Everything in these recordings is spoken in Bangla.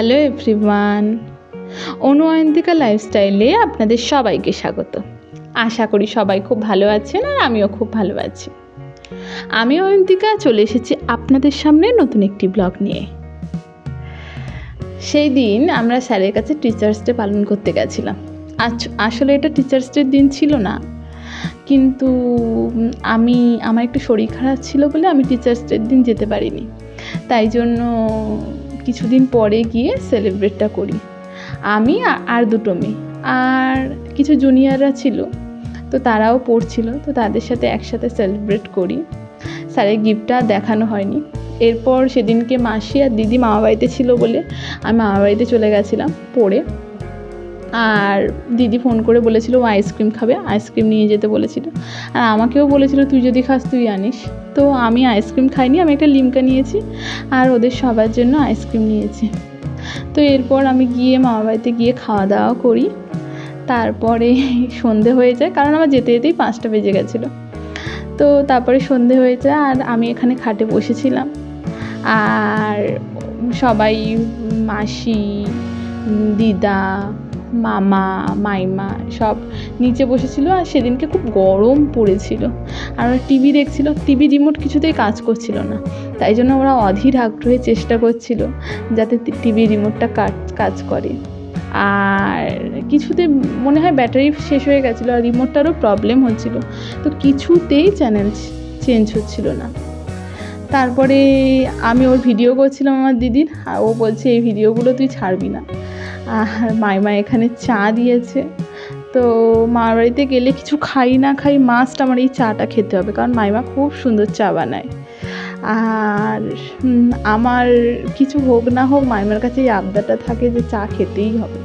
হ্যালো এভরিওয়ান, অনু অয়ন্তিকা লাইফস্টাইলে আপনাদের সবাইকে স্বাগত। আশা করি সবাই খুব ভালো আছেন আর আমিও খুব ভালো আছি। আমি অয়ন্তিকা চলে এসেছি আপনাদের সামনে নতুন একটি ব্লগ নিয়ে। সেই দিন আমরা স্যারের কাছে টিচার্স ডে পালন করতে গেছিলাম। আসলে এটা টিচার্স ডের দিন ছিল না, কিন্তু আমার একটু শরীর খারাপ ছিল বলে আমি টিচার্স ডের দিন যেতে পারিনি। তাই জন্য কিছুদিন পরে গিয়ে সেলিব্রেটটা করি। আমি আর দুটো মেয়ে আর কিছু জুনিয়ররা ছিল, তো তারাও পড়ছিল, তো তাদের সাথে একসাথে সেলিব্রেট করি। স্যারের গিফটটা দেখানো হয়নি। এরপর সেদিনকে মাসি আর দিদি মামাবাড়িতে ছিল বলে আমি মামাবাড়িতে চলে গেছিলাম পড়ে। আর দিদি ফোন করে বলেছিল ও আইসক্রিম খাবে, আইসক্রিম নিয়ে যেতে বলেছিল। আর আমাকেও বলেছিল তুই যদি খাস তুই আনিস। তো আমি আইসক্রিম খাইনি, আমি একটা লিমকা নিয়েছি আর ওদের সবার জন্য আইসক্রিম নিয়েছি। তো এরপর আমি গিয়ে মামাবাড়িতে গিয়ে খাওয়া দাওয়া করি। তারপরে সন্ধে হয়ে যায়, কারণ আমার যেতে যেতেই 5টা বেজে গেছিলো। তো তারপরে সন্ধে হয়ে যায় আর আমি এখানে খাটে বসেছিলাম। আর সবাই মাসি, দিদা, মামা, মাইমা সব নিচে বসেছিল। আর সেদিনকে খুব গরম পড়েছিল আর ওরা টিভি দেখছিল। টিভি রিমোট কিছুতেই কাজ করছিল না, তাই জন্য ওরা অধীর আগ্রহে চেষ্টা করছিল যাতে টিভি রিমোটটা কাজ করে। আর কিছুতে মনে হয় ব্যাটারি শেষ হয়ে গেছিলো আর রিমোটটারও প্রবলেম হচ্ছিল, তো কিছুতেই চ্যানেল চেঞ্জ হচ্ছিল না। তারপরে আমি ওর ভিডিও করছিলাম আমার দিদির, আর ও বলছে এই ভিডিওগুলো তুই ছাড়বি না। আর মাইমা এখানে চা দিয়েছে। তো মার বাড়িতে গেলে কিছু খাই না খাই মাস্ট আমার এই চাটা খেতে হবে, কারণ মাইমা খুব সুন্দর চা বানায়। আর আমার কিছু হোক না হোক মাইমার কাছে এই আবদারটা থাকে যে চা খেতেই হবে।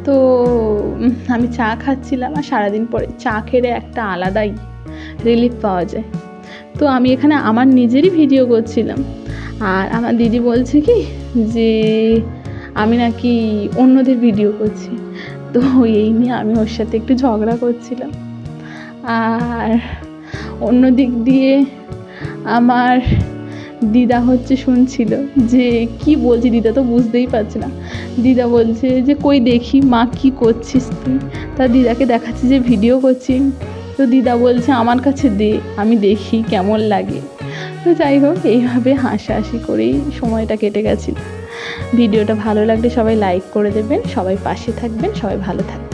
তো আমি চা খাচ্ছিলাম আর সারাদিন পরে চা খেলে একটা আলাদাই রিলিফ পাওয়া যায়। তো আমি এখানে আমার নিজেরই ভিডিও করছিলাম আর আমার দিদি বলছে কি যে আমি নাকি অন্যদের ভিডিও করছি। তো এই নিয়ে আমি ওর সাথে একটু ঝগড়া করছিলাম। আর অন্য দিক দিয়ে আমার দিদা শুনছিল যে কি বলছি, দিদা তো বুঝতেই পারছে না। দিদা বলছে যে কই দেখি মা কি করছিস তুই। তা দিদাকে দেখাচ্ছি যে ভিডিও করছি। তো দিদা বলছে আমার কাছে দে, আমি দেখি কেমন লাগে। তো যাই হোক, এইভাবে হাসাহাসি করেই সময়টা কেটে গেছিল। ভিডিওটা ভালো লাগলে সবাই লাইক করে দেবেন, সবাই পাশে থাকবেন, সবাই ভালো থাকবেন।